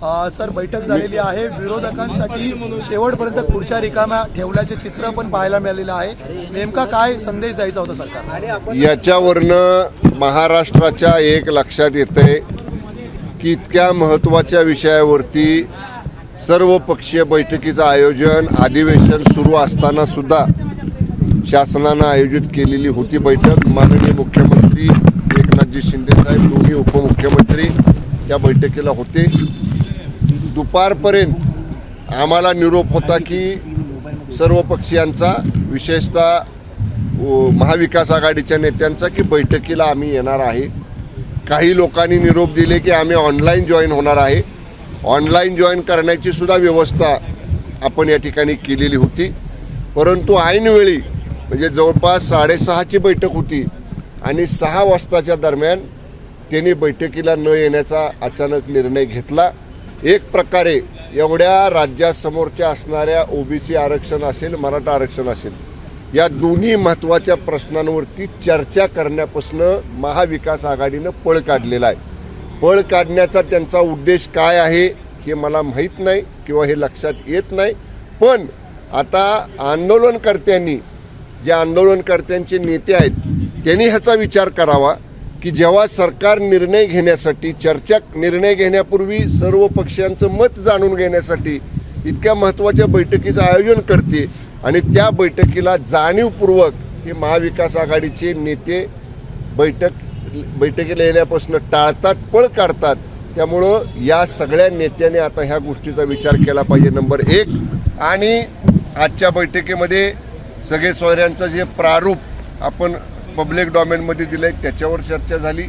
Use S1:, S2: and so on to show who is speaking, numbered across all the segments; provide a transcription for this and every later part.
S1: Sir बैठक झालेली आहे. विरोधकांसाठी शेवटपर्यंत खुर्च्या रिकाम्या ठेवल्याचे चित्र पण पाहायला मिळालेलं आहे. नेमका काय संदेश द्यायचा होता सरकारला?
S2: याच्यावरनं महाराष्ट्राच्या एक लक्षात येतंय की इतक्या महत्त्वाच्या विषयावरती सर्वपक्षीय बैठकीचं आयोजन अधिवेशन सुरू असताना सुद्धा शासनानं आयोजित केलेली होती बैठक. माननीय मुख्यमंत्री एकनाथजी शिंदे साहेब, दोन्ही उपमुख्यमंत्री त्या बैठकीला होते. दुपारपर्यंत आम्हाला निरोप होता की सर्व पक्षीयांचा, विशेषतः महाविकास आघाडीच्या नेत्यांचा, की बैठकीला आम्ही येणार आहे. काही लोकांनी निरोप दिले की आम्ही ऑनलाईन जॉईन होणार आहे. ऑनलाईन जॉईन करण्याची सुद्धा व्यवस्था आपण या ठिकाणी केलेली होती. परंतु ऐनवेळी म्हणजे जवळपास 6:30ची बैठक होती आणि 6 वाजताच्या दरम्यान त्यांनी बैठकीला न येण्याचा अचानक निर्णय घेतला. एक प्रकारे एवढ्या राज्यासमोरच्या असणाऱ्या ओबीसी आरक्षण असेल, मराठा आरक्षण असेल, या दोन्ही महत्त्वाच्या प्रश्नांवरती चर्चा करण्यापासून महाविकास आघाडीनं पळ काढलेला आहे. पळ काढण्याचा त्यांचा उद्देश काय आहे हे मला माहीत नाही किंवा हे लक्षात येत नाही. पण आता आंदोलनकर्त्यांनी, जे आंदोलनकर्त्यांचे नेते आहेत, त्यांनी ह्याचा विचार करावा की जेव्हा सरकार निर्णय घेण्यासाठी, निर्णय घेण्यापूर्वी सर्व पक्षांचं मत जाणून घेण्यासाठी इतक्या महत्त्वाच्या बैठकीचं आयोजन करते आणि त्या बैठकीला जाणीवपूर्वक हे महाविकास आघाडीचे नेते बैठकीला येण्यापासून टाळतात, पळ काढतात. त्यामुळं या सगळ्या नेत्यांनी आता ह्या गोष्टीचा विचार केला पाहिजे, नंबर 1. आणि आजच्या बैठकीमध्ये सगळे सोयऱ्यांचं जे प्रारूप आपण पब्लिक डॉमेनमध्ये दिलंय त्याच्यावर चर्चा झाली.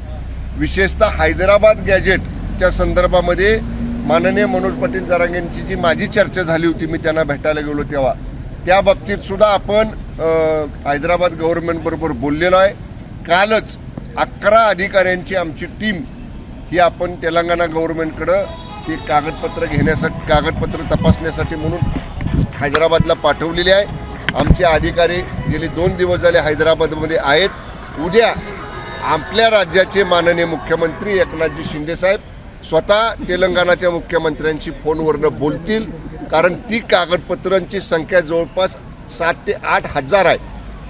S2: विशेषतः हैदराबाद गॅजेटच्या संदर्भामध्ये माननीय मनोज पाटील जरांगेंची जी माझी चर्चा झाली होती, मी त्यांना भेटायला गेलो तेव्हा, त्या बाबतीत सुद्धा आपण हैदराबाद गव्हर्नमेंट बरोबर बोललेलो आहे. कालच 11 अधिकाऱ्यांची आमची टीम ही आपण तेलंगणा गव्हर्नमेंटकडं ते कागदपत्र तपासण्यासाठी म्हणून हैदराबादला पाठवलेली आहे. आमचे अधिकारी गेले 2 दिवस झाले हैदराबादमध्ये आहेत. उद्या आपल्या राज्याचे माननीय मुख्यमंत्री एकनाथजी शिंदे साहेब स्वतः तेलंगणाच्या मुख्यमंत्र्यांशी फोनवरनं बोलतील. कारण ती कागदपत्रांची संख्या जवळपास 7 ते 8 हजार आहे.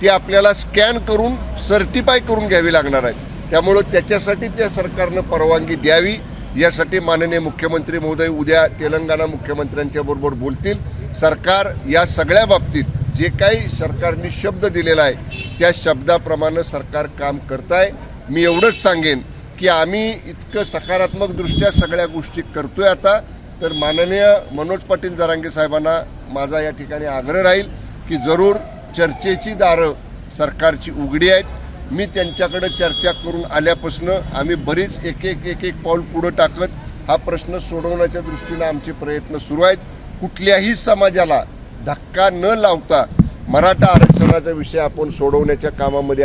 S2: ती आपल्याला स्कॅन करून सर्टिफाय करून घ्यावी लागणार आहे. त्यामुळं त्याच्यासाठी त्या सरकारनं परवानगी द्यावी, यासाठी माननीय मुख्यमंत्री महोदय उद्या तेलंगणा मुख्यमंत्र्यांच्या बरोबर बोलतील. सरकार या सगळ्या बाबतीत जे काही सरकारने शब्द दिलेला आहे त्या शब्दाप्रमाणे सरकार काम करत आहे. मी एवढंच सांगेन की आम्ही इतकं सकारात्मकदृष्ट्या सगळ्या गोष्टी करतोय आता, तर माननीय मनोज पाटील जरांगे साहेबांना माझा या ठिकाणी आग्रह राहील की जरूर चर्चेची दारं सरकारची उघडी आहेत. मी त्यांच्याकडे चर्चा करून आल्यापासून आम्ही बरीच एक पाऊल पुढे टाकत हा प्रश्न सोडवण्याच्या दृष्टीने आमचे प्रयत्न सुरू आहेत. कुठल्याही समाजाला धक्का न लावता मराठा आरक्षणाचा विषय आपण सोडवण्याच्या कामामध्ये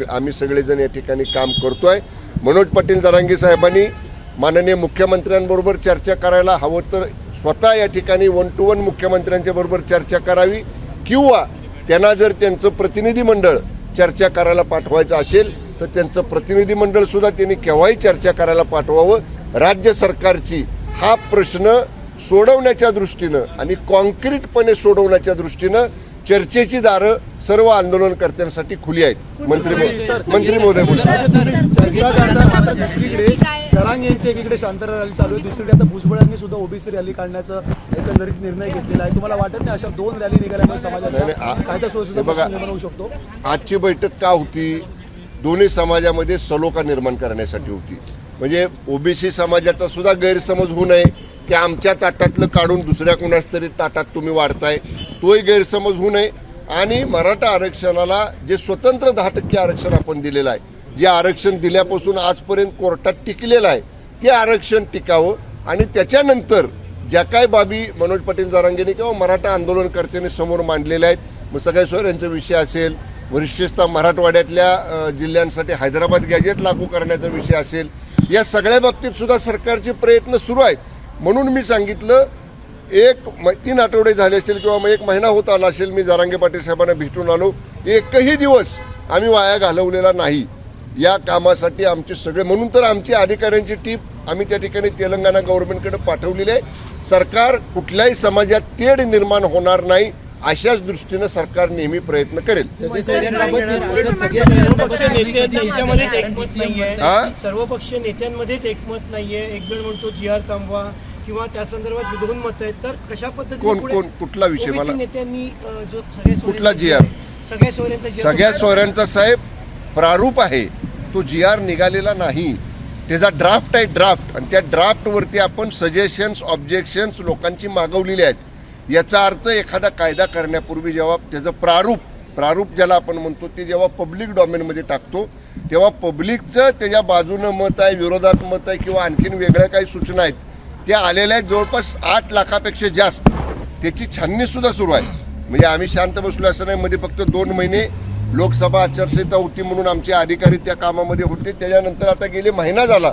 S2: आम्ही सगळेजण या ठिकाणी काम करतोय. मनोज पाटील जरांगे साहेबांनी माननीय मुख्यमंत्र्यांबरोबर चर्चा करायला हवं तर स्वतः या ठिकाणी 1 to 1 मुख्यमंत्र्यांच्या बरोबर चर्चा करावी, किंवा त्यांना जर त्यांचं प्रतिनिधी मंडळ चर्चा करायला पाठवायचं असेल तर त्यांचं प्रतिनिधी मंडळ सुद्धा त्यांनी केव्हाही चर्चा करायला पाठवावं. राज्य सरकारची हा प्रश्न सोडवण्याच्या दृष्टीनं आणि कॉन्क्रीटपणे सोडवण्याच्या दृष्टीनं चर्चेची दारं सर्व आंदोलनकर्त्यांसाठी खुली आहेत. मंत्री महोदय
S1: जरांग यांची एकीकडे शांतता रॅली चालू आहे, दुसरीकडे आता भुजबळांनी सुद्धा ओबीसी रॅली काढण्याचा एकंदरीत निर्णय घेतलेला आहे. तुम्हाला वाटत नाही अशा 2 रॅली निघाल्यामुळे समाजाला काय तर सोयीचा निर्माण होऊ शकतो?
S2: आजची बैठक का होती? दोन्ही समाजामध्ये सलोखा निर्माण करण्यासाठी होती. म्हणजे ओबीसी समाजाचा सुद्धा गैरसमज होऊ नये की आमच्या ताटातलं काढून दुसऱ्या कुणाच तरी ताटात तुम्ही वाढताय, तोही गैरसमज होऊ नये. आणि मराठा आरक्षणाला जे स्वतंत्र 10% आरक्षण आपण दिलेलं आहे, जे आरक्षण दिल्यापासून आजपर्यंत कोर्टात टिकलेलं आहे, ते आरक्षण टिकावं. आणि त्याच्यानंतर ज्या काय बाबी मनोज पाटील जरांगेने किंवा मराठा आंदोलनकर्त्यांनी समोर मांडलेल्या आहेत, मग सगळ्या सोयऱ्यांचा विषय असेल, विशेषतः मराठवाड्यातल्या जिल्ह्यांसाठी हैदराबाद गॅजेट लागू करण्याचा विषय असेल, या सगळ्या बाबतीत सुद्धा सरकारचे प्रयत्न सुरू आहेत. म्हणून मी सांगितलं 3 आठवडे झाले असेल किंवा 1 महिना होत आला असेल मी जरांगे पाटील साहेबांना भेटून आलो, एकही दिवस आम्ही वाया घालवलेला नाही या कामासाठी. आमचे सगळे, म्हणून तर आमची अधिकाऱ्यांची टीम आम्ही त्या ठिकाणी तेलंगणा गव्हर्नमेंटकडे पाठवलेले आहे. सरकार कुठल्याही समाजात तेढ निर्माण होणार नाही अशाच दृष्टीनं सरकार नेहमी प्रयत्न करेल.
S3: सर्वपक्षीय नेत्यांमध्येच एकमत नाहीये. एक जण म्हणतो जी.आर. थांबवा किंवा त्या संदर्भात 2 मत आहेत. तर कशा पद्धतीने
S2: कुठला विषय मला
S3: नेत्यांनी जो सगळ्या
S2: कुठला जी.आर. सगळ्या
S3: सोयऱ्यांचा
S2: सोयऱ्यांचा साहेब प्रारूप आहे, तो जी.आर. निघालेला नाही. त्याचा ड्राफ्ट आहे, ड्राफ्ट. आणि त्या ड्राफ्टवरती आपण सजेशन्स ऑब्जेक्शन्स लोकांची मागवलेली आहेत. याचा अर्थ एखादा कायदा करण्यापूर्वी जेव्हा त्याचं प्रारूप ज्याला आपण म्हणतो ते जेव्हा पब्लिक डॉमेनमध्ये टाकतो तेव्हा पब्लिकचं त्याच्या बाजूनं मत आहे, विरोधात मत आहे किंवा आणखीन वेगळ्या काही सूचना आहेत त्या आलेल्या आहेत. जवळपास 8 लाखापेक्षा जास्त त्याची छाननी सुद्धा सुरू आहे. म्हणजे आम्ही शांत बसलो असं नाही. मध्ये फक्त 2 महिने लोकसभा आचारसंहिता होती म्हणून आमचे अधिकारी त्या कामामध्ये होते. त्याच्यानंतर आता गेले महिना झाला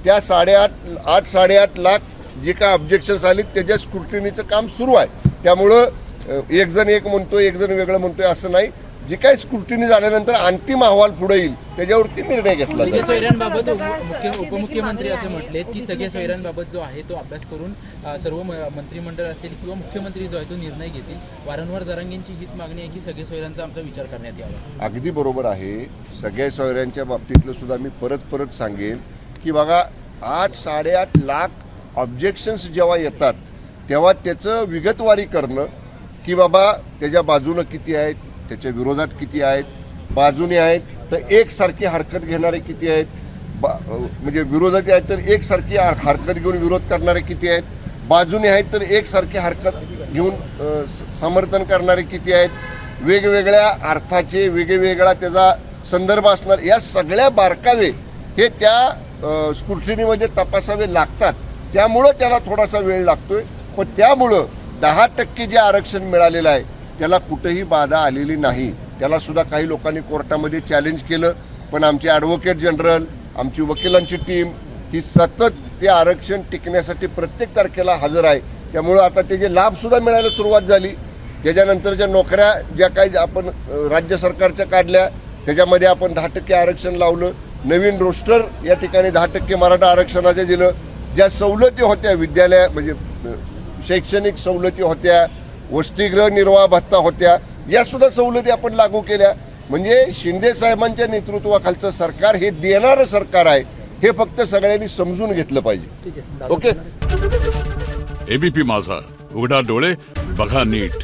S2: त्या 8.5 लाख जे काय ऑब्जेक्शन्स आले त्याच्या स्क्रुटिनीचं काम सुरू आहे. त्यामुळं एक जण एक म्हणतोय एक जण वेगळं म्हणतोय असं नाही. जे काही स्क्रुटिनी झाल्यानंतर अंतिम अहवाल पुढे येईल त्याच्यावरती निर्णय घेतला जाईल.
S4: सोयऱ्यांबाबत उपमुख्यमंत्री असे म्हटले की सगळ्या सोयऱ्यांबाबत जो आहे तो अभ्यास करून सर्व मंत्रिमंडळ असेल किंवा मुख्यमंत्री जो आहे तो निर्णय घेतील. वारंवार जरांगेंची हीच मागणी आहे की सगळ्या सोयऱ्यांचा आमचा विचार करण्यात यावा.
S2: अगदी बरोबर आहे. सगळ्या सोयऱ्यांच्या बाबतीतलं सुद्धा मी परत सांगेन की बघा 8-8.5 लाख ऑब्जेक्शन्स जेव्हा येतात तेव्हा त्याचं विगतवारी करणं की बाबा त्याच्या बाजूनं किती आहेत, त्याच्या विरोधात किती आहेत, बाजूने आहेत तर एकसारखी हरकत घेणारे किती आहेत, म्हणजे विरोधात आहेत तर एकसारखी हरकत घेऊन विरोध करणारे किती आहेत, बाजूने आहेत तर एकसारखी हरकत घेऊन समर्थन करणारे किती आहेत, वेगवेगळ्या अर्थाचे वेगवेगळा त्याचा संदर्भ असणार, या सगळ्या बारकावे हे त्या स्क्रुटिनीमध्ये तपासावे लागतात. त्यामुळं त्याला थोडासा वेळ लागतोय. पण त्यामुळं 10% जे आरक्षण मिळालेलं आहे त्याला कुठेही बाधा आलेली नाही. त्याला सुद्धा काही लोकांनी कोर्टामध्ये चॅलेंज केलं. पण आमचे ॲडव्होकेट जनरल, आमची वकिलांची टीम ही सतत ते आरक्षण टिकण्यासाठी प्रत्येक तारखेला हजर आहे. त्यामुळं आता त्याचे लाभ सुद्धा मिळायला सुरुवात झाली. त्याच्यानंतरच्या नोकऱ्या ज्या काही आपण राज्य सरकारच्या काढल्या त्याच्यामध्ये आपण 10% आरक्षण लावलं. नवीन रोस्टर या ठिकाणी 10% मराठा आरक्षणाचे दिलं. ज्या सवलती होत्या विद्यालय म्हणजे शैक्षणिक सवलती होत्या, वसतिगृह निर्वाह भत्ता होत्या, या सुद्धा सवलती आपण लागू केल्या. म्हणजे शिंदे साहेबांच्या नेतृत्वाखालचं सरकार हे देणारं सरकार आहे. हे फक्त सगळ्यांनी समजून घेतलं पाहिजे. ओके.
S5: एबीपी माझा, उघडा डोळे बघा नीट.